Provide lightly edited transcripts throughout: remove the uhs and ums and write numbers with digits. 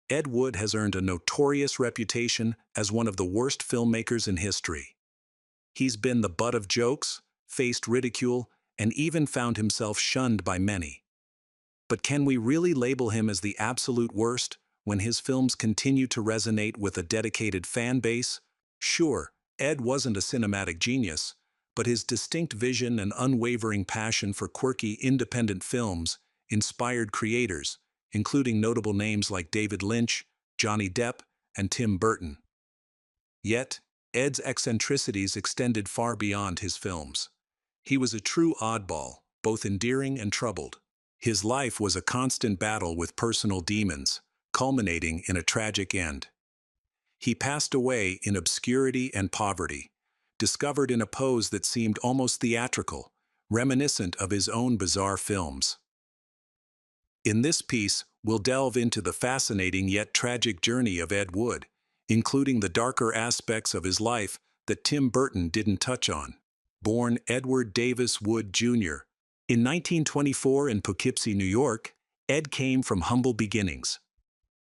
Ed Wood has earned a notorious reputation as one of the worst filmmakers in history. He's been the butt of jokes, faced ridicule, and even found himself shunned by many. But can we really label him as the absolute worst when his films continue to resonate with a dedicated fan base? Sure, Ed wasn't a cinematic genius, but his distinct vision and unwavering passion for quirky independent films inspired creators, including notable names like David Lynch, Johnny Depp, and Tim Burton. Yet, Ed's eccentricities extended far beyond his films. He was a true oddball, both endearing and troubled. His life was a constant battle with personal demons, culminating in a tragic end. He passed away in obscurity and poverty, discovered in a pose that seemed almost theatrical, reminiscent of his own bizarre films. In this piece, we'll delve into the fascinating yet tragic journey of Ed Wood, including the darker aspects of his life that Tim Burton didn't touch on. Born Edward Davis Wood, Jr. in 1924 in Poughkeepsie, New York, Ed came from humble beginnings.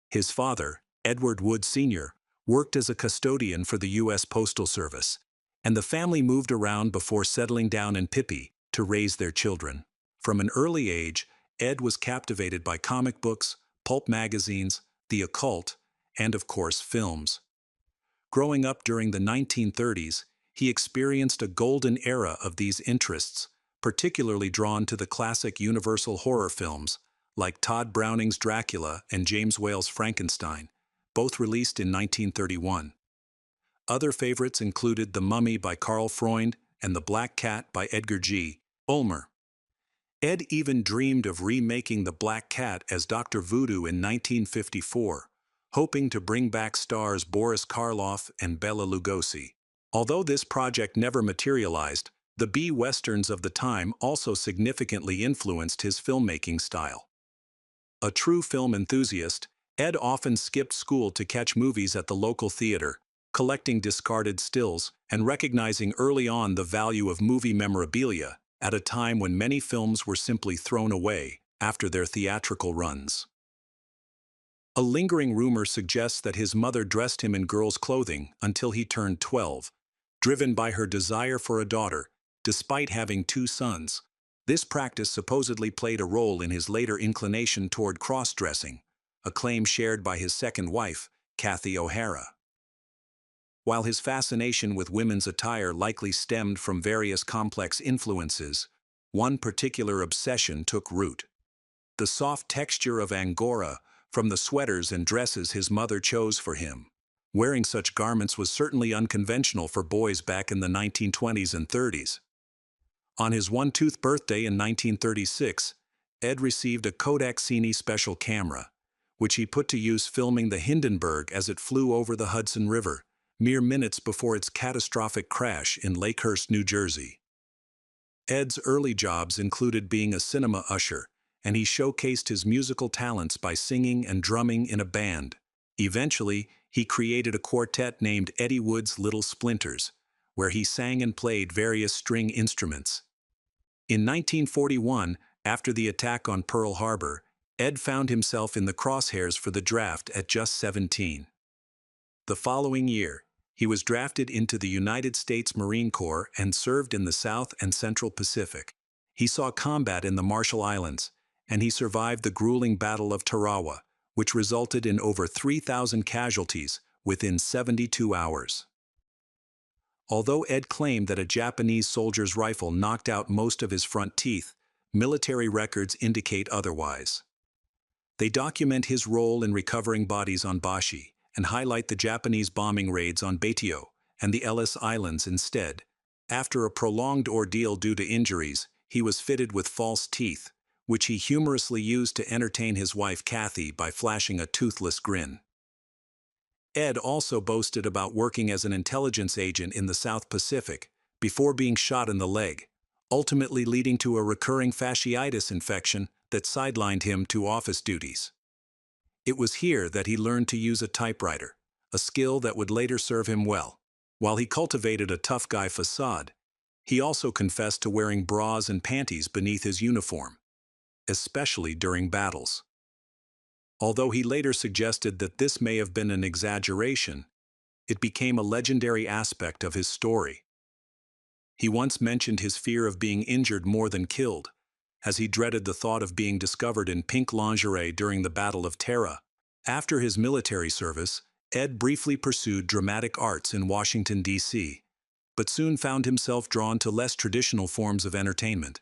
His father, Edward Wood Sr., worked as a custodian for the U.S. Postal Service, and the family moved around before settling down in Pippi to raise their children. From an early age, Ed was captivated by comic books, pulp magazines, the occult, and of course films. Growing up during the 1930s, he experienced a golden era of these interests, particularly drawn to the classic Universal horror films, like Todd Browning's Dracula and James Whale's Frankenstein, both released in 1931. Other favorites included The Mummy by Karl Freund and The Black Cat by Edgar G. Ulmer. Ed even dreamed of remaking The Black Cat as Dr. Voodoo in 1954, hoping to bring back stars Boris Karloff and Bela Lugosi. Although this project never materialized, the B-westerns of the time also significantly influenced his filmmaking style. A true film enthusiast, Ed often skipped school to catch movies at the local theater, collecting discarded stills and recognizing early on the value of movie memorabilia at a time when many films were simply thrown away after their theatrical runs. A lingering rumor suggests that his mother dressed him in girls' clothing until he turned 12, driven by her desire for a daughter, despite having two sons. This practice supposedly played a role in his later inclination toward cross-dressing, a claim shared by his second wife, Kathy O'Hara. While his fascination with women's attire likely stemmed from various complex influences, one particular obsession took root. The soft texture of Angora from the sweaters and dresses his mother chose for him. Wearing such garments was certainly unconventional for boys back in the 1920s and 30s. On his one-tooth birthday in 1936, Ed received a Kodak Cine special camera, which he put to use filming the Hindenburg as it flew over the Hudson River, mere minutes before its catastrophic crash in Lakehurst, New Jersey. Ed's early jobs included being a cinema usher, and he showcased his musical talents by singing and drumming in a band. Eventually, he created a quartet named Eddie Wood's Little Splinters, where he sang and played various string instruments. In 1941, after the attack on Pearl Harbor, Ed found himself in the crosshairs for the draft at just 17. The following year, he was drafted into the United States Marine Corps and served in the South and Central Pacific. He saw combat in the Marshall Islands, and he survived the grueling Battle of Tarawa, which resulted in over 3,000 casualties within 72 hours. Although Ed claimed that a Japanese soldier's rifle knocked out most of his front teeth, military records indicate otherwise. They document his role in recovering bodies on Bashi and highlight the Japanese bombing raids on Baitio and the Ellis Islands instead. After a prolonged ordeal due to injuries, he was fitted with false teeth, which he humorously used to entertain his wife Kathy by flashing a toothless grin. Ed also boasted about working as an intelligence agent in the South Pacific before being shot in the leg, ultimately leading to a recurring fasciitis infection that sidelined him to office duties. It was here that he learned to use a typewriter, a skill that would later serve him well. While he cultivated a tough guy facade, he also confessed to wearing bras and panties beneath his uniform, especially during battles. Although he later suggested that this may have been an exaggeration, it became a legendary aspect of his story. He once mentioned his fear of being injured more than killed, as he dreaded the thought of being discovered in pink lingerie during the Battle of Tara. After his military service, Ed briefly pursued dramatic arts in Washington, D.C., but soon found himself drawn to less traditional forms of entertainment.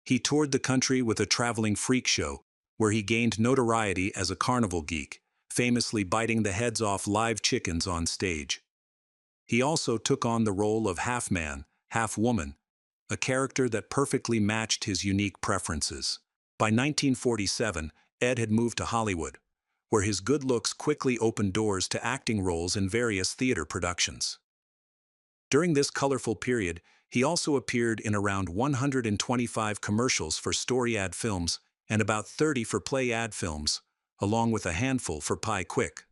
He toured the country with a traveling freak show, where he gained notoriety as a carnival geek, famously biting the heads off live chickens on stage. He also took on the role of half-man, half-woman, a character that perfectly matched his unique preferences. By 1947, Ed had moved to Hollywood, where his good looks quickly opened doors to acting roles in various theater productions. During this colorful period, he also appeared in around 125 commercials for story ad films and about 30 for play ad films, along with a handful for Pie Quick.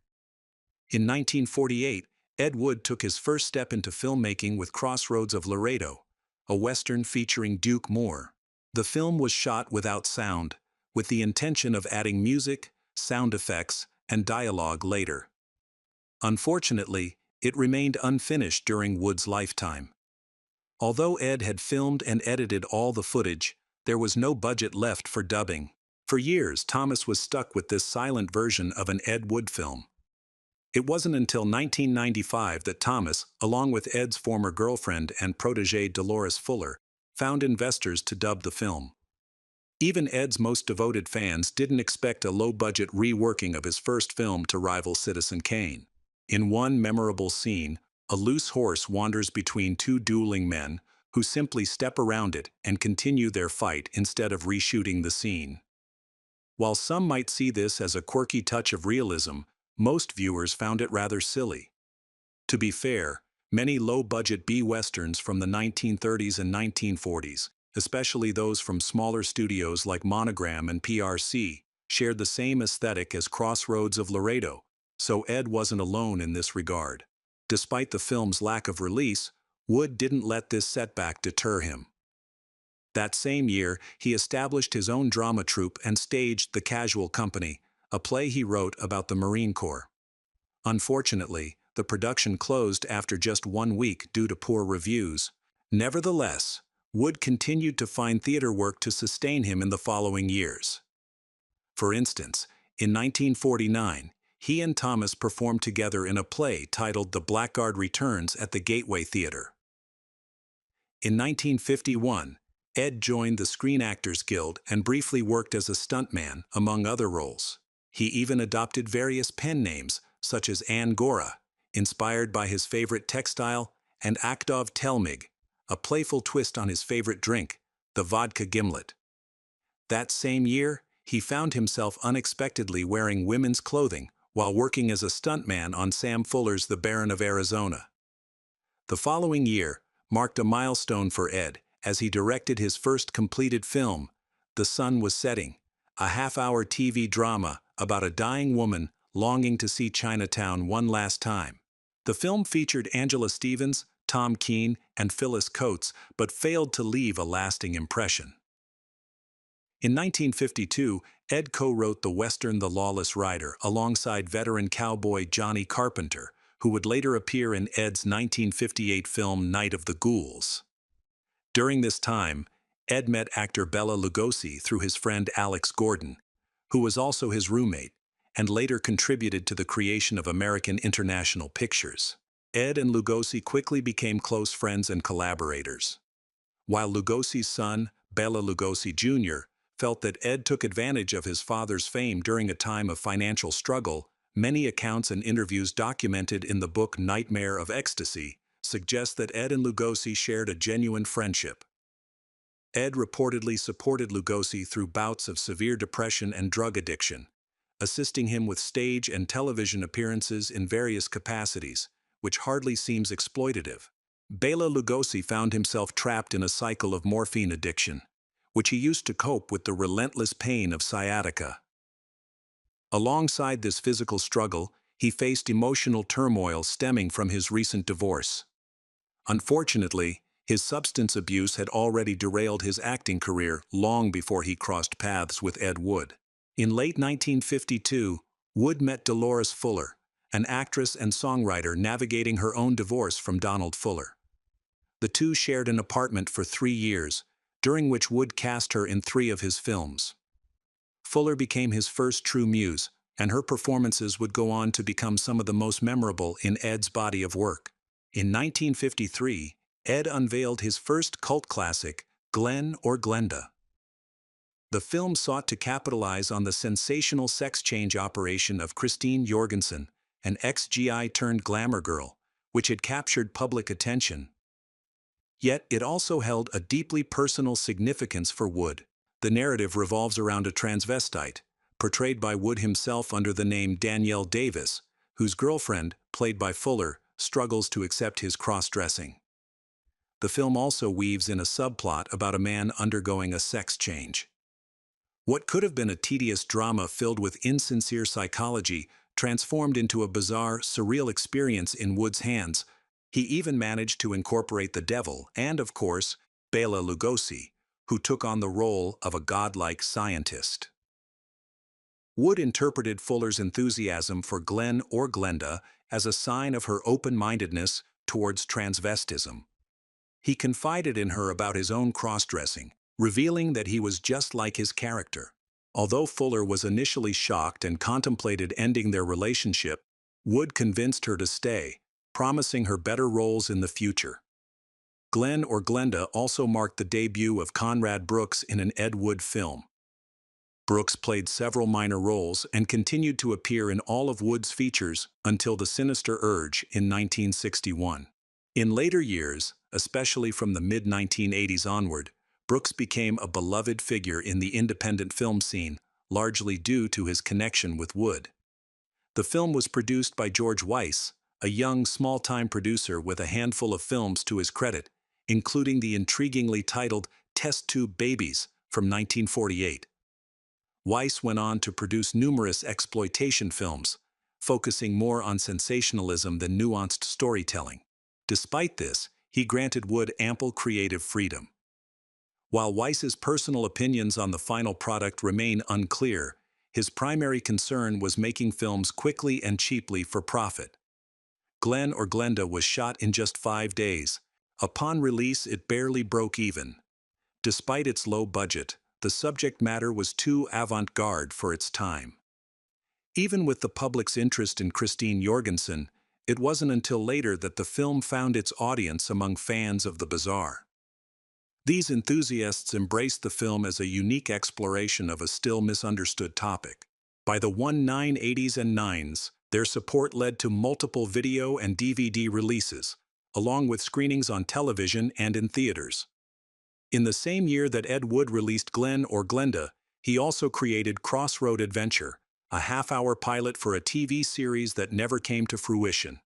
In 1948, Ed Wood took his first step into filmmaking with Crossroads of Laredo, a western featuring Duke Moore. The film was shot without sound, with the intention of adding music, sound effects, and dialogue later. Unfortunately, it remained unfinished during Wood's lifetime. Although Ed had filmed and edited all the footage, there was no budget left for dubbing. For years, Thomas was stuck with this silent version of an Ed Wood film. It wasn't until 1995 that Thomas, along with Ed's former girlfriend and protégé Dolores Fuller, found investors to dub the film. Even Ed's most devoted fans didn't expect a low-budget reworking of his first film to rival Citizen Kane. In one memorable scene, a loose horse wanders between two dueling men who simply step around it and continue their fight instead of reshooting the scene. While some might see this as a quirky touch of realism, most viewers found it rather silly. To be fair, many low-budget B-westerns from the 1930s and 1940s, especially those from smaller studios like Monogram and PRC, shared the same aesthetic as Crossroads of Laredo, so Ed wasn't alone in this regard. Despite the film's lack of release, Wood didn't let this setback deter him. That same year, he established his own drama troupe and staged The Casual Company, a play he wrote about the Marine Corps. Unfortunately, the production closed after just 1 week due to poor reviews. Nevertheless, Wood continued to find theater work to sustain him in the following years. For instance, in 1949, he and Thomas performed together in a play titled The Blackguard Returns at the Gateway Theater. In 1951, Ed joined the Screen Actors Guild and briefly worked as a stuntman, among other roles. He even adopted various pen names, such as Angora, inspired by his favorite textile, and Akdov Telmig, a playful twist on his favorite drink, the vodka gimlet. That same year, he found himself unexpectedly wearing women's clothing while working as a stuntman on Sam Fuller's The Baron of Arizona. The following year marked a milestone for Ed as he directed his first completed film, The Sun Was Setting, a half-hour TV drama about a dying woman longing to see Chinatown one last time. The film featured Angela Stevens, Tom Keene, and Phyllis Coates, but failed to leave a lasting impression. In 1952, Ed co-wrote the western The Lawless Rider alongside veteran cowboy Johnny Carpenter, who would later appear in Ed's 1958 film Night of the Ghouls. During this time, Ed met actor Bela Lugosi through his friend Alex Gordon, who was also his roommate, and later contributed to the creation of American International Pictures. Ed and Lugosi quickly became close friends and collaborators. While Lugosi's son, Bela Lugosi Jr., felt that Ed took advantage of his father's fame during a time of financial struggle, many accounts and interviews documented in the book Nightmare of Ecstasy suggest that Ed and Lugosi shared a genuine friendship. Ed reportedly supported Lugosi through bouts of severe depression and drug addiction, assisting him with stage and television appearances in various capacities, which hardly seems exploitative. Bela Lugosi found himself trapped in a cycle of morphine addiction, which he used to cope with the relentless pain of sciatica. Alongside this physical struggle, he faced emotional turmoil stemming from his recent divorce. Unfortunately, his substance abuse had already derailed his acting career long before he crossed paths with Ed Wood. In late 1952, Wood met Dolores Fuller, an actress and songwriter navigating her own divorce from Donald Fuller. The two shared an apartment for 3 years, during which Wood cast her in 3 of his films. Fuller became his first true muse, and her performances would go on to become some of the most memorable in Ed's body of work. In 1953, Ed unveiled his first cult classic, Glenn or Glenda. The film sought to capitalize on the sensational sex change operation of Christine Jorgensen, an ex-GI turned glamour girl, which had captured public attention. Yet it also held a deeply personal significance for Wood. The narrative revolves around a transvestite, portrayed by Wood himself under the name Danielle Davis, whose girlfriend, played by Fuller, struggles to accept his cross-dressing. The film also weaves in a subplot about a man undergoing a sex change. What could have been a tedious drama filled with insincere psychology transformed into a bizarre, surreal experience in Wood's hands. He even managed to incorporate the devil and, of course, Bela Lugosi, who took on the role of a godlike scientist. Wood interpreted Fuller's enthusiasm for Glenn or Glenda as a sign of her open-mindedness towards transvestism. He confided in her about his own cross-dressing, revealing that he was just like his character. Although Fuller was initially shocked and contemplated ending their relationship, Wood convinced her to stay, promising her better roles in the future. Glenn or Glenda also marked the debut of Conrad Brooks in an Ed Wood film. Brooks played several minor roles and continued to appear in all of Wood's features until The Sinister Urge in 1961. In later years, especially from the mid-1980s onward, Brooks became a beloved figure in the independent film scene, largely due to his connection with Wood. The film was produced by George Weiss, a young, small-time producer with a handful of films to his credit, including the intriguingly titled Test Tube Babies from 1948. Weiss went on to produce numerous exploitation films, focusing more on sensationalism than nuanced storytelling. Despite this, he granted Wood ample creative freedom. While Weiss's personal opinions on the final product remain unclear, his primary concern was making films quickly and cheaply for profit. Glenn or Glenda was shot in just 5 days. Upon release, it barely broke even. Despite its low budget, the subject matter was too avant-garde for its time. Even with the public's interest in Christine Jorgensen, it wasn't until later that the film found its audience among fans of the bizarre. These enthusiasts embraced the film as a unique exploration of a still misunderstood topic. By the 1980s and 90s, their support led to multiple video and DVD releases, along with screenings on television and in theaters. In the same year that Ed Wood released Glenn or Glenda, he also created Crossroad Adventure, a half-hour pilot for a TV series that never came to fruition.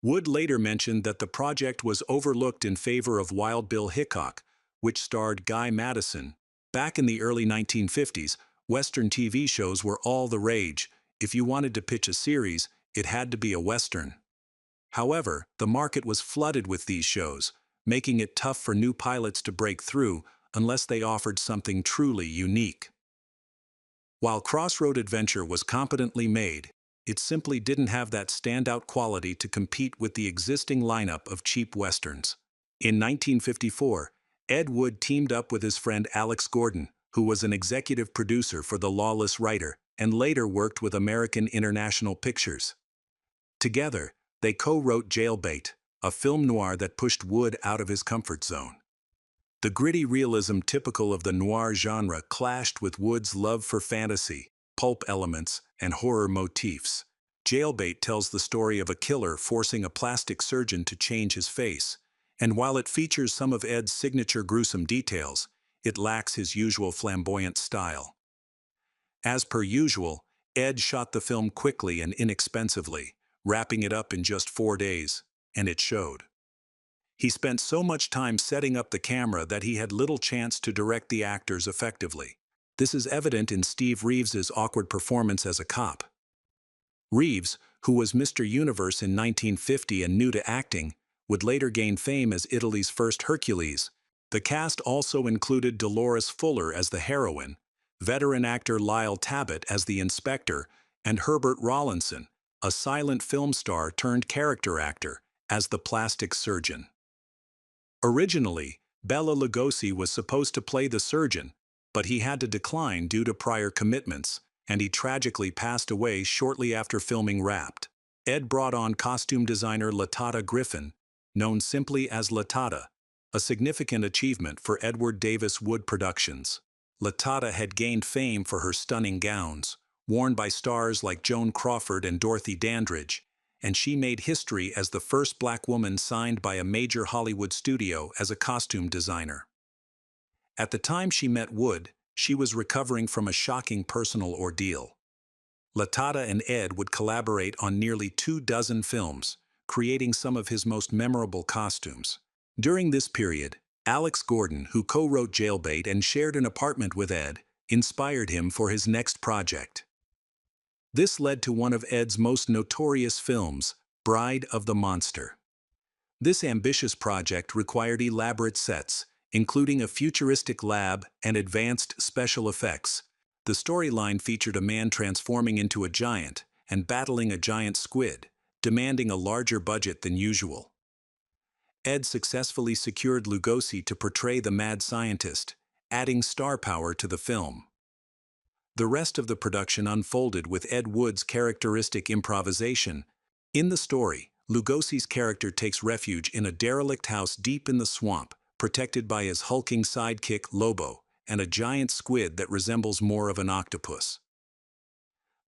Wood later mentioned that the project was overlooked in favor of Wild Bill Hickok, which starred Guy Madison. Back in the early 1950s, Western TV shows were all the rage. If you wanted to pitch a series, it had to be a Western. However, the market was flooded with these shows, making it tough for new pilots to break through unless they offered something truly unique. While Crossroad Adventure was competently made, it simply didn't have that standout quality to compete with the existing lineup of cheap westerns. In 1954, Ed Wood teamed up with his friend Alex Gordon, who was an executive producer for The Lawless Writer and later worked with American International Pictures. Together, they co-wrote Jailbait, a film noir that pushed Wood out of his comfort zone. The gritty realism typical of the noir genre clashed with Wood's love for fantasy, pulp elements, and horror motifs. Jailbait tells the story of a killer forcing a plastic surgeon to change his face, and while it features some of Ed's signature gruesome details, it lacks his usual flamboyant style. As per usual, Ed shot the film quickly and inexpensively, wrapping it up in just 4 days, and it showed. He spent so much time setting up the camera that he had little chance to direct the actors effectively. This is evident in Steve Reeves's awkward performance as a cop. Reeves, who was Mr. Universe in 1950 and new to acting, would later gain fame as Italy's first Hercules. The cast also included Dolores Fuller as the heroine, veteran actor Lyle Tabbitt as the inspector, and Herbert Rawlinson, a silent film star turned character actor, as the plastic surgeon. Originally, Bela Lugosi was supposed to play the surgeon, but he had to decline due to prior commitments, and he tragically passed away shortly after filming Wrapped. Ed brought on costume designer Latata Griffin, known simply as Latata, a significant achievement for Edward Davis Wood Productions. Latata had gained fame for her stunning gowns, worn by stars like Joan Crawford and Dorothy Dandridge, and she made history as the first black woman signed by a major Hollywood studio as a costume designer. At the time she met Wood, she was recovering from a shocking personal ordeal. Latata and Ed would collaborate on nearly 24 films, creating some of his most memorable costumes. During this period, Alex Gordon, who co-wrote Jailbait and shared an apartment with Ed, inspired him for his next project. This led to one of Ed's most notorious films, Bride of the Monster. This ambitious project required elaborate sets, including a futuristic lab and advanced special effects. The storyline featured a man transforming into a giant and battling a giant squid, demanding a larger budget than usual. Ed successfully secured Lugosi to portray the mad scientist, adding star power to the film. The rest of the production unfolded with Ed Wood's characteristic improvisation. In the story, Lugosi's character takes refuge in a derelict house deep in the swamp, protected by his hulking sidekick Lobo, and a giant squid that resembles more of an octopus.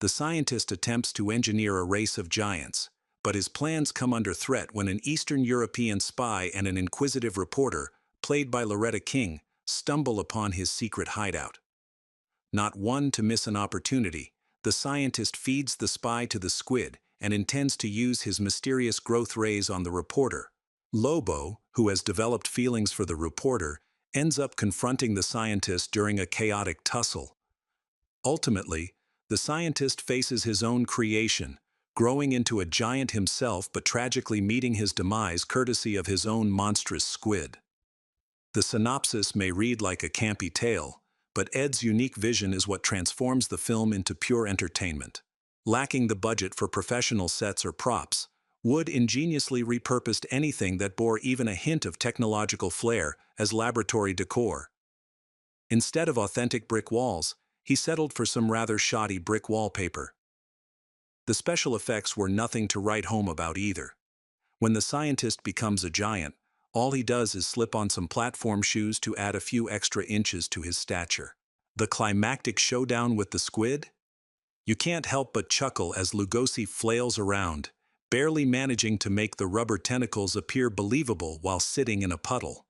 The scientist attempts to engineer a race of giants, but his plans come under threat when an Eastern European spy and an inquisitive reporter, played by Loretta King, stumble upon his secret hideout. Not one to miss an opportunity, the scientist feeds the spy to the squid and intends to use his mysterious growth rays on the reporter. Lobo, who has developed feelings for the reporter, ends up confronting the scientist during a chaotic tussle. Ultimately, the scientist faces his own creation, growing into a giant himself but tragically meeting his demise courtesy of his own monstrous squid. The synopsis may read like a campy tale, but Ed's unique vision is what transforms the film into pure entertainment. Lacking the budget for professional sets or props, Wood ingeniously repurposed anything that bore even a hint of technological flair as laboratory decor. Instead of authentic brick walls, he settled for some rather shoddy brick wallpaper. The special effects were nothing to write home about either. When the scientist becomes a giant, all he does is slip on some platform shoes to add a few extra inches to his stature. The climactic showdown with the squid? You can't help but chuckle as Lugosi flails around, barely managing to make the rubber tentacles appear believable while sitting in a puddle.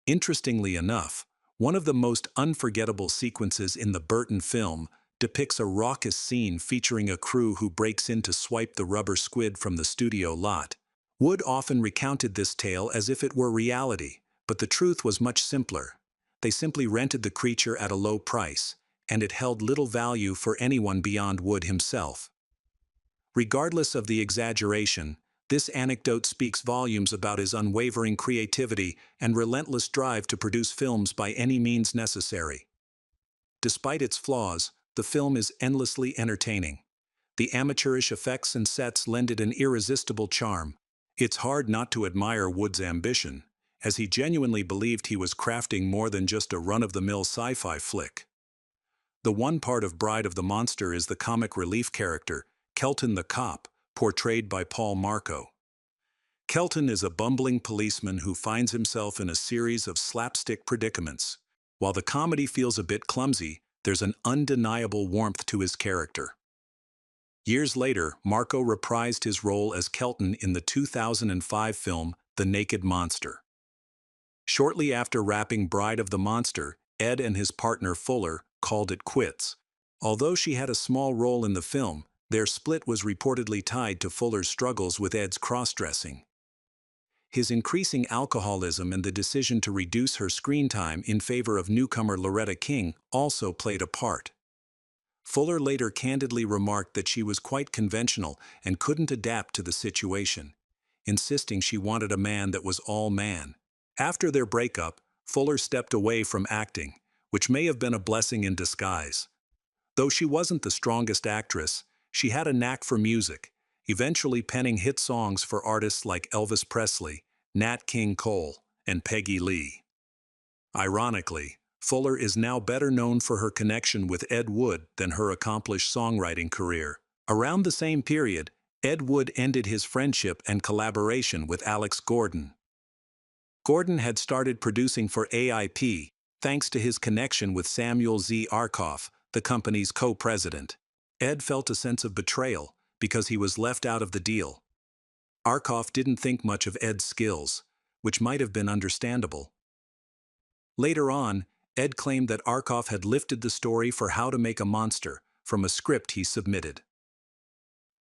Interestingly enough, one of the most unforgettable sequences in the Burton film depicts a raucous scene featuring a crew who breaks in to swipe the rubber squid from the studio lot. Wood often recounted this tale as if it were reality, but the truth was much simpler. They simply rented the creature at a low price, and it held little value for anyone beyond Wood himself. Regardless of the exaggeration, this anecdote speaks volumes about his unwavering creativity and relentless drive to produce films by any means necessary. Despite its flaws, the film is endlessly entertaining. The amateurish effects and sets lend it an irresistible charm. It's hard not to admire Wood's ambition, as he genuinely believed he was crafting more than just a run-of-the-mill sci-fi flick. The one part of Bride of the Monster is the comic relief character, Kelton the Cop, portrayed by Paul Marco. Kelton is a bumbling policeman who finds himself in a series of slapstick predicaments. While the comedy feels a bit clumsy, there's an undeniable warmth to his character. Years later, Marco reprised his role as Kelton in the 2005 film The Naked Monster. Shortly after wrapping Bride of the Monster, Ed and his partner Fuller called it quits. Although she had a small role in the film, their split was reportedly tied to Fuller's struggles with Ed's cross-dressing. His increasing alcoholism and the decision to reduce her screen time in favor of newcomer Loretta King also played a part. Fuller later candidly remarked that she was quite conventional and couldn't adapt to the situation, insisting she wanted a man that was all man. After their breakup, Fuller stepped away from acting, which may have been a blessing in disguise. Though she wasn't the strongest actress, she had a knack for music, eventually penning hit songs for artists like Elvis Presley, Nat King Cole, and Peggy Lee. Ironically, Fuller is now better known for her connection with Ed Wood than her accomplished songwriting career. Around the same period, Ed Wood ended his friendship and collaboration with Alex Gordon. Gordon had started producing for AIP, thanks to his connection with Samuel Z. Arkoff, the company's co-president. Ed felt a sense of betrayal because he was left out of the deal. Arkoff didn't think much of Ed's skills, which might have been understandable. Later on, Ed claimed that Arkoff had lifted the story for How to Make a Monster from a script he submitted.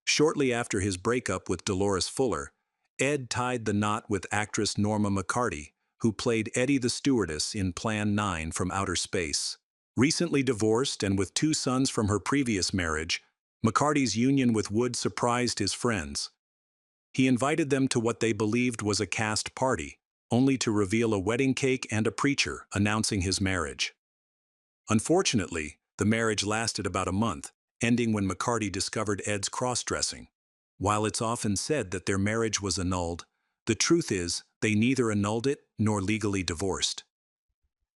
Shortly after his breakup with Dolores Fuller, Ed tied the knot with actress Norma McCarty, who played Eddie the stewardess in Plan 9 from Outer Space. Recently divorced and with 2 sons from her previous marriage, McCarty's union with Wood surprised his friends. He invited them to what they believed was a cast party, only to reveal a wedding cake and a preacher announcing his marriage. Unfortunately, the marriage lasted about a month, ending when McCarty discovered Ed's cross-dressing. While it's often said that their marriage was annulled, the truth is they neither annulled it nor legally divorced.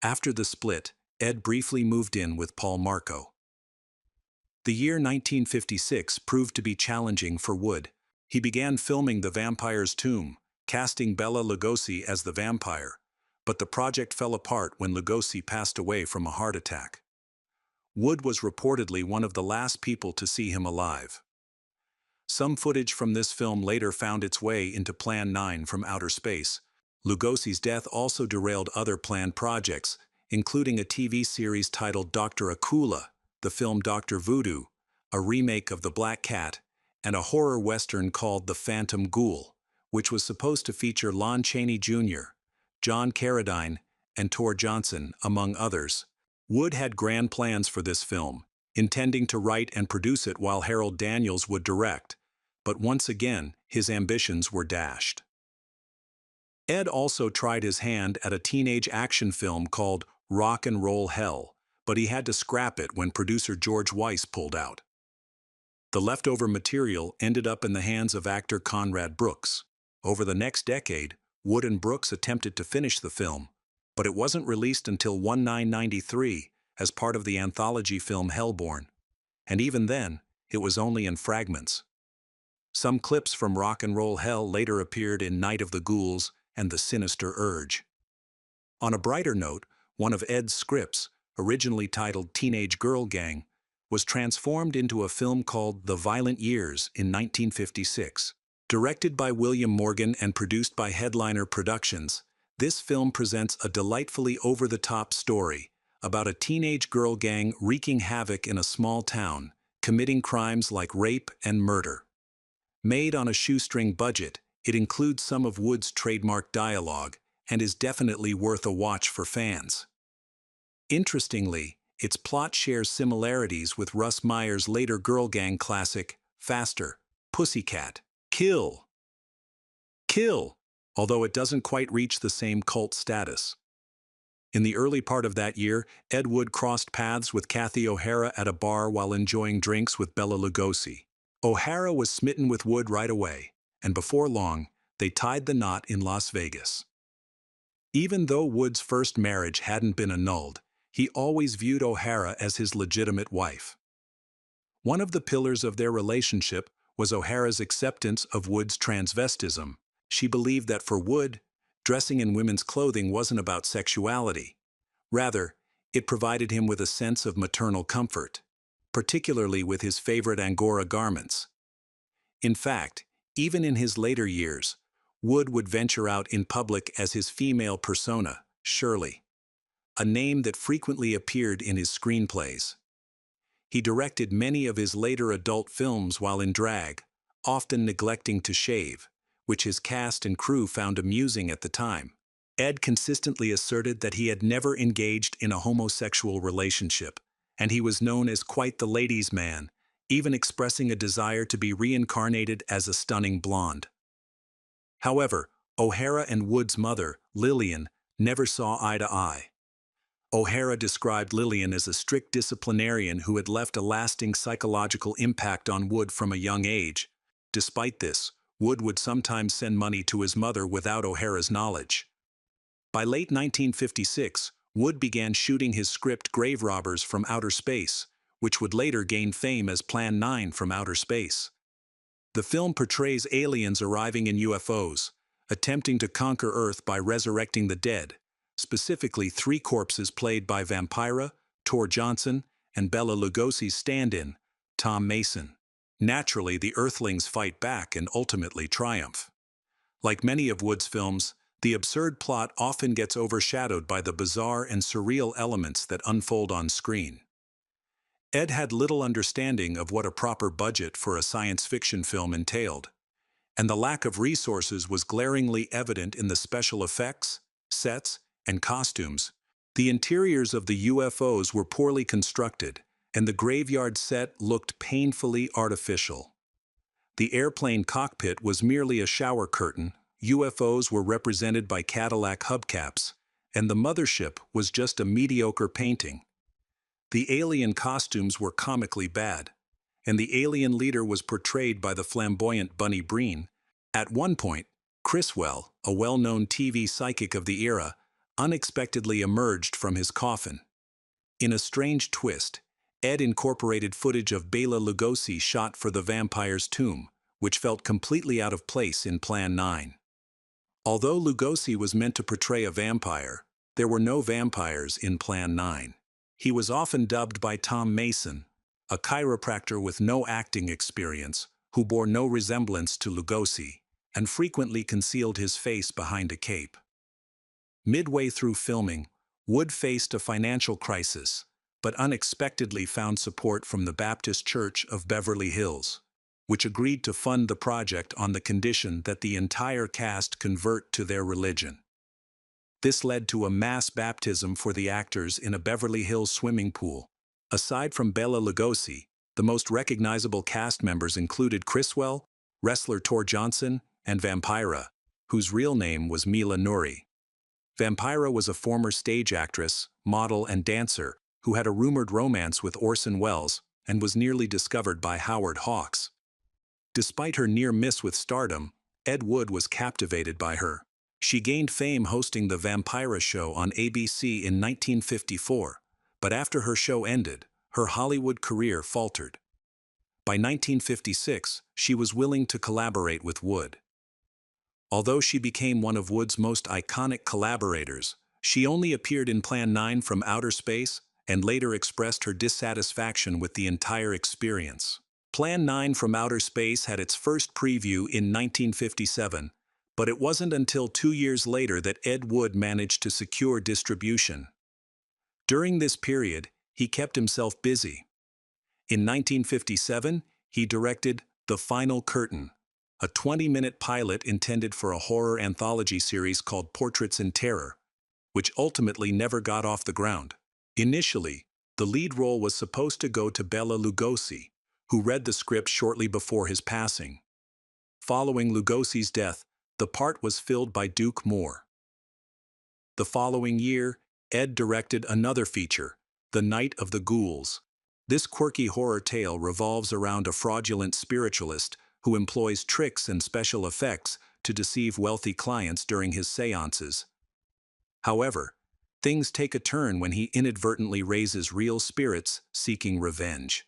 After the split, Ed briefly moved in with Paul Marco. The year 1956 proved to be challenging for Wood. He began filming The Vampire's Tomb, casting Bela Lugosi as the vampire, but the project fell apart when Lugosi passed away from a heart attack. Wood was reportedly one of the last people to see him alive. Some footage from this film later found its way into Plan 9 from Outer Space. Lugosi's death also derailed other planned projects, including a TV series titled Dr. Akula, the film Dr. Voodoo, a remake of The Black Cat, and a horror western called The Phantom Ghoul, which was supposed to feature Lon Chaney Jr., John Carradine, and Tor Johnson, among others. Wood had grand plans for this film, intending to write and produce it while Harold Daniels would direct, but once again, his ambitions were dashed. Ed also tried his hand at a teenage action film called Rock and Roll Hell, but he had to scrap it when producer George Weiss pulled out. The leftover material ended up in the hands of actor Conrad Brooks. Over the next decade, Wood and Brooks attempted to finish the film, but it wasn't released until 1993 as part of the anthology film Hellborn, and even then, it was only in fragments. Some clips from Rock and Roll Hell later appeared in Night of the Ghouls and The Sinister Urge. On a brighter note, one of Ed's scripts, originally titled Teenage Girl Gang, was transformed into a film called The Violent Years in 1956. Directed by William Morgan and produced by Headliner Productions, this film presents a delightfully over-the-top story about a teenage girl gang wreaking havoc in a small town, committing crimes like rape and murder. Made on a shoestring budget, it includes some of Wood's trademark dialogue and is definitely worth a watch for fans. Interestingly, its plot shares similarities with Russ Meyer's later girl gang classic, Faster, Pussycat, Kill, although it doesn't quite reach the same cult status. In the early part of that year, Ed Wood crossed paths with Cathy O'Hara at a bar while enjoying drinks with Bela Lugosi. O'Hara was smitten with Wood right away, and before long, they tied the knot in Las Vegas. Even though Wood's first marriage hadn't been annulled, he always viewed O'Hara as his legitimate wife. One of the pillars of their relationship was O'Hara's acceptance of Wood's transvestism. She believed that for Wood, dressing in women's clothing wasn't about sexuality. Rather, it provided him with a sense of maternal comfort, particularly with his favorite Angora garments. In fact, even in his later years, Wood would venture out in public as his female persona, Shirley, a name that frequently appeared in his screenplays. He directed many of his later adult films while in drag, often neglecting to shave, which his cast and crew found amusing at the time. Ed consistently asserted that he had never engaged in a homosexual relationship, and he was known as quite the ladies' man, even expressing a desire to be reincarnated as a stunning blonde. However, O'Hara and Wood's mother, Lillian, never saw eye to eye. O'Hara described Lillian as a strict disciplinarian who had left a lasting psychological impact on Wood from a young age. Despite this, Wood would sometimes send money to his mother without O'Hara's knowledge. By late 1956, Wood began shooting his script Grave Robbers from Outer Space, which would later gain fame as Plan 9 from Outer Space. The film portrays aliens arriving in UFOs, attempting to conquer Earth by resurrecting the dead, specifically 3 corpses played by Vampira, Tor Johnson, and Bela Lugosi's stand-in, Tom Mason. Naturally, the Earthlings fight back and ultimately triumph. Like many of Wood's films, the absurd plot often gets overshadowed by the bizarre and surreal elements that unfold on screen. Ed had little understanding of what a proper budget for a science fiction film entailed, and the lack of resources was glaringly evident in the special effects, sets, and costumes. The interiors of the UFOs were poorly constructed, and the graveyard set looked painfully artificial. The airplane cockpit was merely a shower curtain, UFOs were represented by Cadillac hubcaps, and the mothership was just a mediocre painting. The alien costumes were comically bad, and the alien leader was portrayed by the flamboyant Bunny Breen. At one point, Criswell, a well-known TV psychic of the era, unexpectedly emerged from his coffin. In a strange twist, Ed incorporated footage of Bela Lugosi shot for The Vampire's Tomb, which felt completely out of place in Plan 9. Although Lugosi was meant to portray a vampire, there were no vampires in Plan 9. He was often dubbed by Tom Mason, a chiropractor with no acting experience, who bore no resemblance to Lugosi, and frequently concealed his face behind a cape. Midway through filming, Wood faced a financial crisis, but unexpectedly found support from the Baptist Church of Beverly Hills, which agreed to fund the project on the condition that the entire cast convert to their religion. This led to a mass baptism for the actors in a Beverly Hills swimming pool. Aside from Bela Lugosi, the most recognizable cast members included Criswell, wrestler Tor Johnson, and Vampira, whose real name was Mila Nouri. Vampira was a former stage actress, model, and dancer who had a rumored romance with Orson Welles and was nearly discovered by Howard Hawks. Despite her near miss with stardom, Ed Wood was captivated by her. She gained fame hosting the Vampira show on ABC in 1954, but after her show ended, her Hollywood career faltered. By 1956, she was willing to collaborate with Wood. Although she became one of Wood's most iconic collaborators, she only appeared in Plan 9 from Outer Space and later expressed her dissatisfaction with the entire experience. Plan 9 from Outer Space had its first preview in 1957, but it wasn't until 2 years later that Ed Wood managed to secure distribution. During this period, he kept himself busy. In 1957, he directed The Final Curtain, a 20-minute pilot intended for a horror anthology series called Portraits in Terror, which ultimately never got off the ground. Initially, the lead role was supposed to go to Bela Lugosi, who read the script shortly before his passing. Following Lugosi's death, the part was filled by Duke Moore. The following year, Ed directed another feature, The Night of the Ghouls. This quirky horror tale revolves around a fraudulent spiritualist who employs tricks and special effects to deceive wealthy clients during his seances. However, things take a turn when he inadvertently raises real spirits seeking revenge.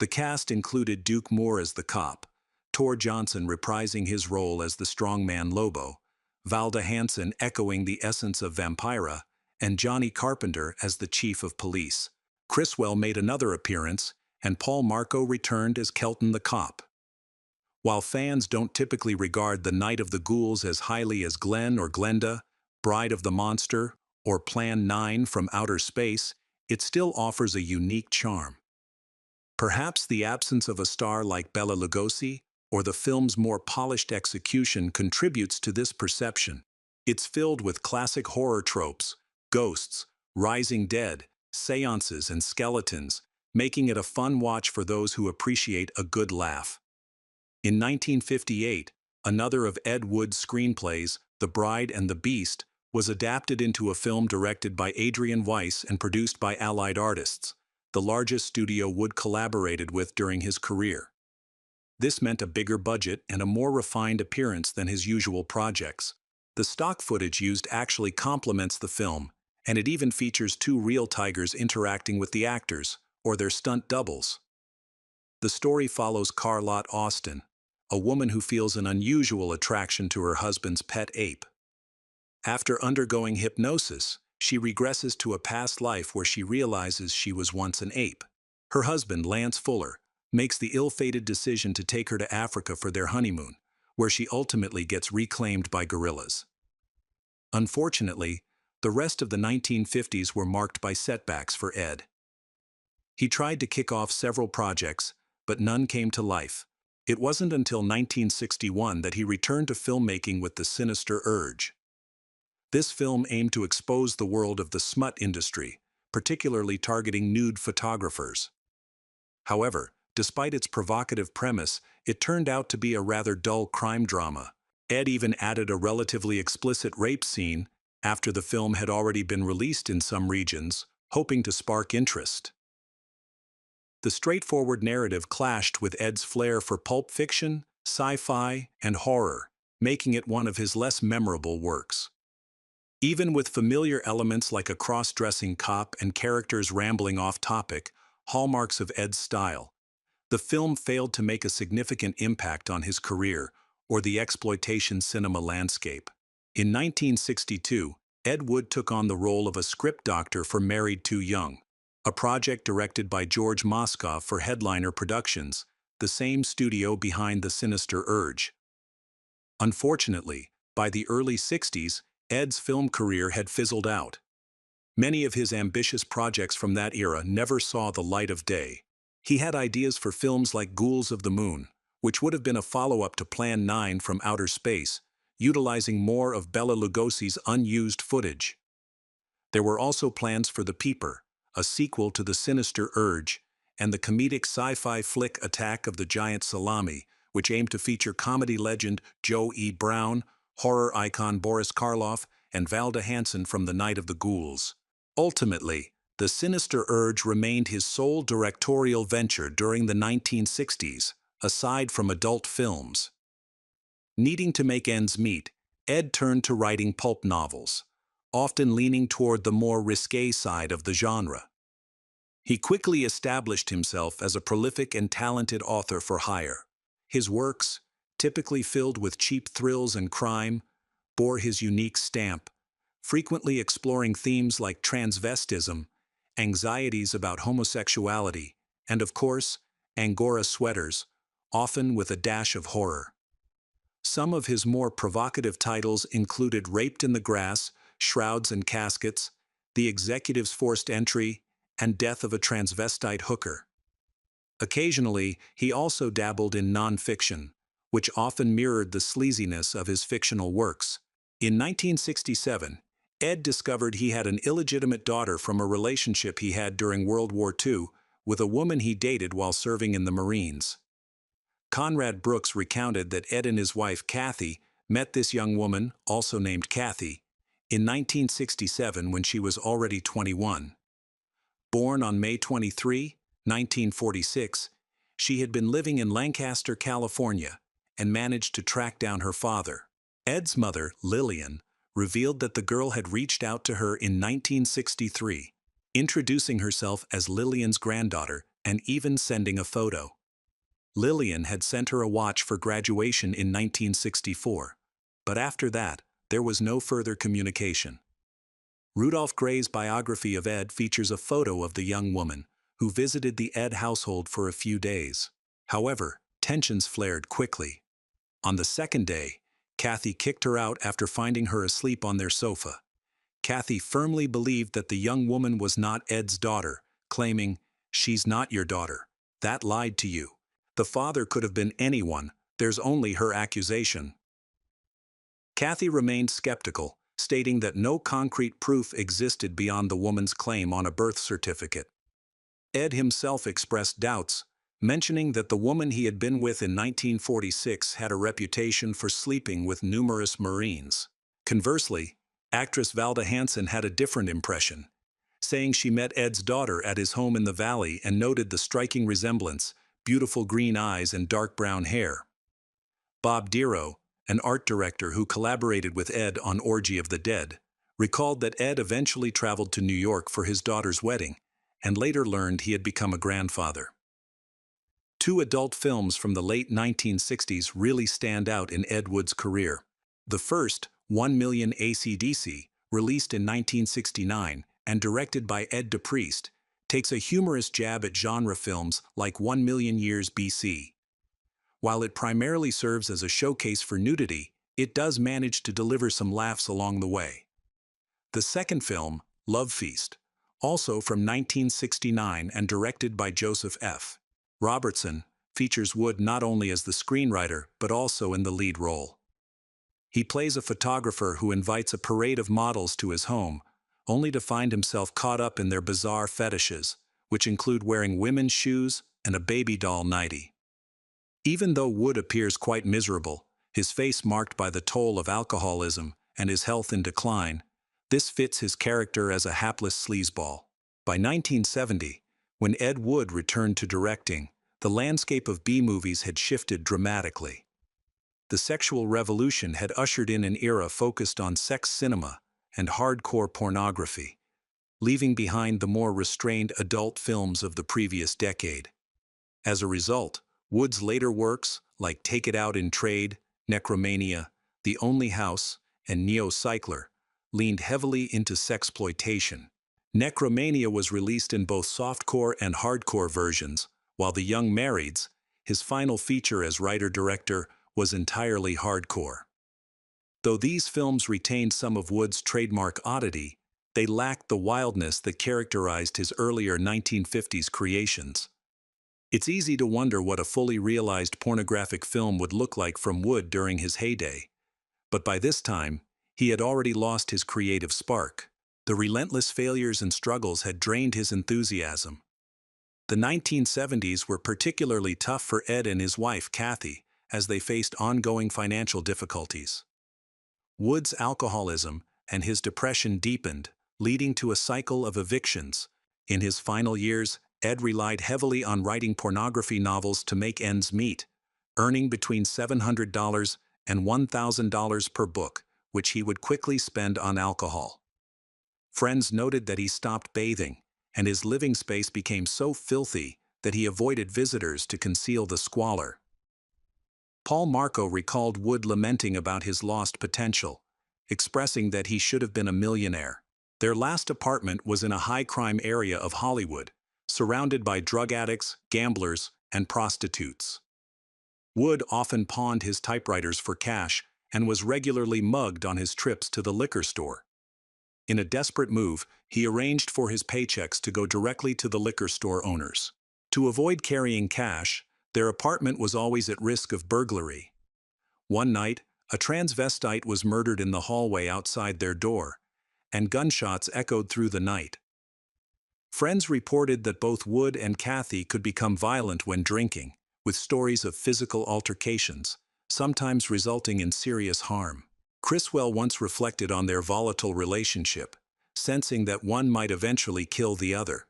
The cast included Duke Moore as the cop, Tor Johnson reprising his role as the strongman Lobo, Valda Hansen echoing the essence of Vampira, and Johnny Carpenter as the chief of police. Criswell made another appearance, and Paul Marco returned as Kelton the cop. While fans don't typically regard The Night of the Ghouls as highly as Glenn or Glenda, Bride of the Monster, or Plan 9 from Outer Space, it still offers a unique charm. Perhaps the absence of a star like Bela Lugosi, or the film's more polished execution contributes to this perception. It's filled with classic horror tropes, ghosts, rising dead, seances, and skeletons, making it a fun watch for those who appreciate a good laugh. In 1958, another of Ed Wood's screenplays, The Bride and the Beast, was adapted into a film directed by Adrian Weiss and produced by Allied Artists, the largest studio Wood collaborated with during his career. This meant a bigger budget and a more refined appearance than his usual projects. The stock footage used actually complements the film, and it even features two real tigers interacting with the actors, or their stunt doubles. The story follows Carlotte Austin, a woman who feels an unusual attraction to her husband's pet ape. After undergoing hypnosis, she regresses to a past life where she realizes she was once an ape. Her husband, Lance Fuller, makes the ill-fated decision to take her to Africa for their honeymoon, where she ultimately gets reclaimed by gorillas. Unfortunately, the rest of the 1950s were marked by setbacks for Ed. He tried to kick off several projects, but none came to life. It wasn't until 1961 that he returned to filmmaking with The Sinister Urge. This film aimed to expose the world of the smut industry, particularly targeting nude photographers. However, despite its provocative premise, it turned out to be a rather dull crime drama. Ed even added a relatively explicit rape scene after the film had already been released in some regions, hoping to spark interest. The straightforward narrative clashed with Ed's flair for pulp fiction, sci-fi, and horror, making it one of his less memorable works. Even with familiar elements like a cross-dressing cop and characters rambling off-topic, hallmarks of Ed's style, the film failed to make a significant impact on his career or the exploitation cinema landscape. In 1962, Ed Wood took on the role of a script doctor for Married Too Young, a project directed by George Moscov for Headliner Productions, the same studio behind The Sinister Urge. Unfortunately, by the early 60s, Ed's film career had fizzled out. Many of his ambitious projects from that era never saw the light of day. He had ideas for films like Ghouls of the Moon, which would have been a follow-up to Plan 9 from Outer Space, utilizing more of Bela Lugosi's unused footage. There were also plans for The Peeper, a sequel to The Sinister Urge, and the comedic sci-fi flick Attack of the Giant Salami, which aimed to feature comedy legend Joe E. Brown, horror icon Boris Karloff, and Valda Hansen from The Night of the Ghouls. Ultimately, The Sinister Urge remained his sole directorial venture during the 1960s, aside from adult films. Needing to make ends meet, Ed turned to writing pulp novels, often leaning toward the more risque side of the genre. He quickly established himself as a prolific and talented author for hire. His works, typically filled with cheap thrills and crime, bore his unique stamp, frequently exploring themes like transvestism, anxieties about homosexuality, and of course, Angora sweaters, often with a dash of horror. Some of his more provocative titles included Raped in the Grass, Shrouds and Caskets, The Executive's Forced Entry, and Death of a Transvestite Hooker. Occasionally, he also dabbled in non-fiction, which often mirrored the sleaziness of his fictional works. In 1967, Ed discovered he had an illegitimate daughter from a relationship he had during World War II with a woman he dated while serving in the Marines. Conrad Brooks recounted that Ed and his wife Kathy met this young woman, also named Kathy, in 1967 when she was already 21. Born on May 23, 1946, she had been living in Lancaster, California, and managed to track down her father. Ed's mother, Lillian, revealed that the girl had reached out to her in 1963, introducing herself as Lillian's granddaughter and even sending a photo. Lillian had sent her a watch for graduation in 1964, but after that, there was no further communication. Rudolph Gray's biography of Ed features a photo of the young woman, who visited the Ed household for a few days. However, tensions flared quickly. On the second day, Kathy kicked her out after finding her asleep on their sofa. Kathy firmly believed that the young woman was not Ed's daughter, claiming, "She's not your daughter. That lied to you. The father could have been anyone, there's only her accusation." Kathy remained skeptical, stating that no concrete proof existed beyond the woman's claim on a birth certificate. Ed himself expressed doubts, mentioning that the woman he had been with in 1946 had a reputation for sleeping with numerous Marines. Conversely, Actress Valda Hansen had a different impression, saying she met Ed's daughter at his home in the valley and noted the striking resemblance, beautiful green eyes and dark brown hair. Bob Dero, an art director who collaborated with Ed on Orgy of the Dead, recalled that Ed eventually traveled to New York for his daughter's wedding, and later learned he had become a grandfather. Two adult films from the late 1960s really stand out in Ed Wood's career. The first, 1,000,000 AC/DC, released in 1969 and directed by Ed DePriest, takes a humorous jab at genre films like 1,000,000 Years BC. While it primarily serves as a showcase for nudity, it does manage to deliver some laughs along the way. The second film, Love Feast, also from 1969 and directed by Joseph F. Robertson, features Wood not only as the screenwriter but also in the lead role. He plays a photographer who invites a parade of models to his home, only to find himself caught up in their bizarre fetishes, which include wearing women's shoes and a baby doll nightie. Even though Wood appears quite miserable, his face marked by the toll of alcoholism and his health in decline, this fits his character as a hapless sleazeball. By 1970, when Ed Wood returned to directing, the landscape of B-movies had shifted dramatically. The sexual revolution had ushered in an era focused on sex cinema and hardcore pornography, leaving behind the more restrained adult films of the previous decade. As a result, Wood's later works, like Take It Out in Trade, Necromania, The Only House, and Neo Cycler, leaned heavily into sexploitation. Necromania was released in both softcore and hardcore versions, while The Young Marrieds, his final feature as writer-director, was entirely hardcore. Though these films retained some of Wood's trademark oddity, they lacked the wildness that characterized his earlier 1950s creations. It's easy to wonder what a fully realized pornographic film would look like from Wood during his heyday. But by this time, he had already lost his creative spark. The relentless failures and struggles had drained his enthusiasm. The 1970s were particularly tough for Ed and his wife, Kathy, as they faced ongoing financial difficulties. Wood's alcoholism and his depression deepened, leading to a cycle of evictions. In his final years, Ed relied heavily on writing pornography novels to make ends meet, earning between $700 and $1,000 per book, which he would quickly spend on alcohol. Friends noted that he stopped bathing, and his living space became so filthy that he avoided visitors to conceal the squalor. Paul Marco recalled Wood lamenting about his lost potential, expressing that he should have been a millionaire. Their last apartment was in a high-crime area of Hollywood, surrounded by drug addicts, gamblers, and prostitutes. Wood often pawned his typewriters for cash and was regularly mugged on his trips to the liquor store. In a desperate move, he arranged for his paychecks to go directly to the liquor store owners. To avoid carrying cash, their apartment was always at risk of burglary. One night, a transvestite was murdered in the hallway outside their door, and gunshots echoed through the night. Friends reported that both Wood and Kathy could become violent when drinking, with stories of physical altercations, sometimes resulting in serious harm. Criswell once reflected on their volatile relationship, sensing that one might eventually kill the other.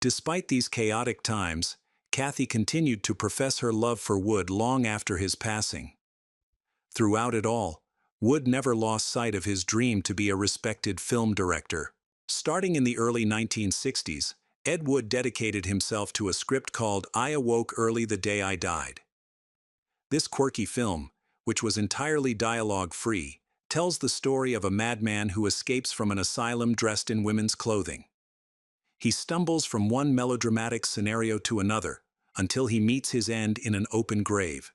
Despite these chaotic times, Kathy continued to profess her love for Wood long after his passing. Throughout it all, Wood never lost sight of his dream to be a respected film director. Starting in the early 1960s, Ed Wood dedicated himself to a script called I Awoke Early the Day I Died. This quirky film, which was entirely dialogue-free, tells the story of a madman who escapes from an asylum dressed in women's clothing. He stumbles from one melodramatic scenario to another, until he meets his end in an open grave,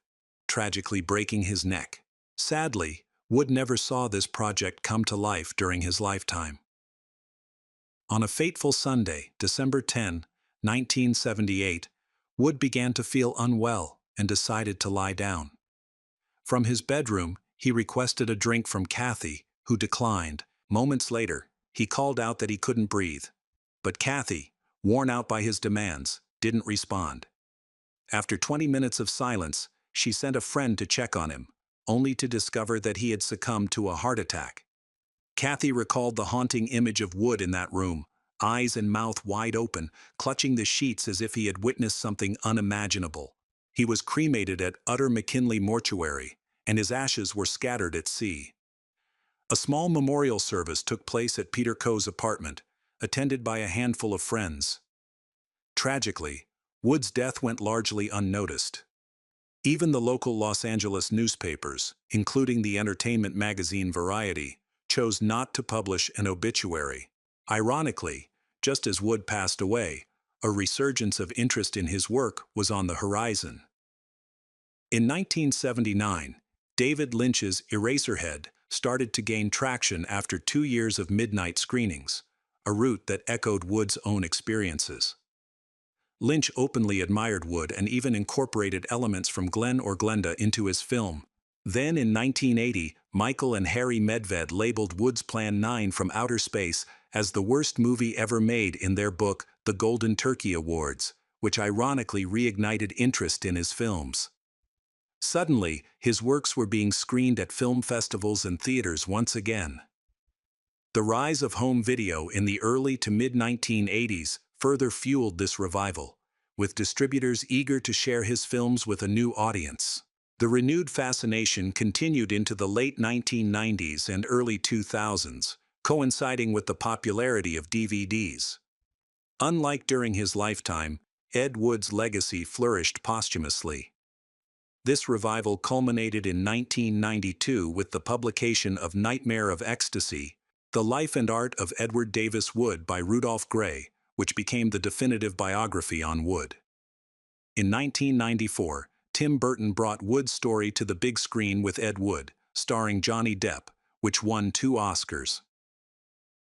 tragically breaking his neck. Sadly, Wood never saw this project come to life during his lifetime. On a fateful Sunday, December 10, 1978, Wood began to feel unwell and decided to lie down. From his bedroom, he requested a drink from Kathy, who declined. Moments later, he called out that he couldn't breathe. But Kathy, worn out by his demands, didn't respond. After 20 minutes of silence, she sent a friend to check on him, only to discover that he had succumbed to a heart attack. Kathy recalled the haunting image of Wood in that room, eyes and mouth wide open, clutching the sheets as if he had witnessed something unimaginable. He was cremated at Utter McKinley Mortuary, and his ashes were scattered at sea. A small memorial service took place at Peter Coe's apartment, attended by a handful of friends. Tragically, Wood's death went largely unnoticed. Even the local Los Angeles newspapers, including the entertainment magazine Variety, chose not to publish an obituary. Ironically, just as Wood passed away, a resurgence of interest in his work was on the horizon. In 1979, David Lynch's Eraserhead started to gain traction after 2 years of midnight screenings, a route that echoed Wood's own experiences. Lynch openly admired Wood and even incorporated elements from Glenn or Glenda into his film. Then in 1980, Michael and Harry Medved labeled Wood's Plan 9 from Outer Space as the worst movie ever made in their book, The Golden Turkey Awards, which ironically reignited interest in his films. Suddenly, his works were being screened at film festivals and theaters once again. The rise of home video in the early to mid-1980s further fueled this revival, with distributors eager to share his films with a new audience. The renewed fascination continued into the late 1990s and early 2000s, coinciding with the popularity of DVDs. Unlike during his lifetime, Ed Wood's legacy flourished posthumously. This revival culminated in 1992 with the publication of Nightmare of Ecstasy, The Life and Art of Edward Davis Wood by Rudolph Gray, which became the definitive biography on Wood. In 1994, Tim Burton brought Wood's story to the big screen with Ed Wood, starring Johnny Depp, which won 2 Oscars.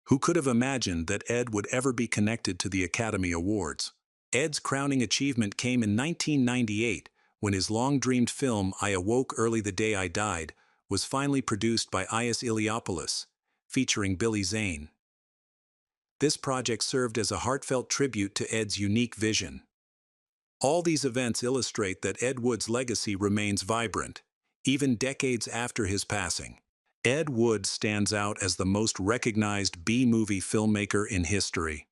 Who could have imagined that Ed would ever be connected to the Academy Awards? Ed's crowning achievement came in 1998, when his long-dreamed film I Awoke Early the Day I Died was finally produced by Ias Iliopoulos, featuring Billy Zane. This project served as a heartfelt tribute to Ed's unique vision. All these events illustrate that Ed Wood's legacy remains vibrant, even decades after his passing. Ed Wood stands out as the most recognized B-movie filmmaker in history.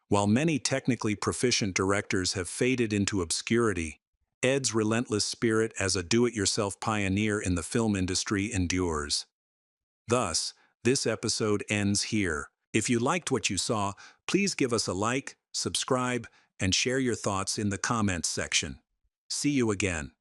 While many technically proficient directors have faded into obscurity, Ed's relentless spirit as a do-it-yourself pioneer in the film industry endures. Thus, this episode ends here. If you liked what you saw, please give us a like, subscribe, and share your thoughts in the comments section. See you again.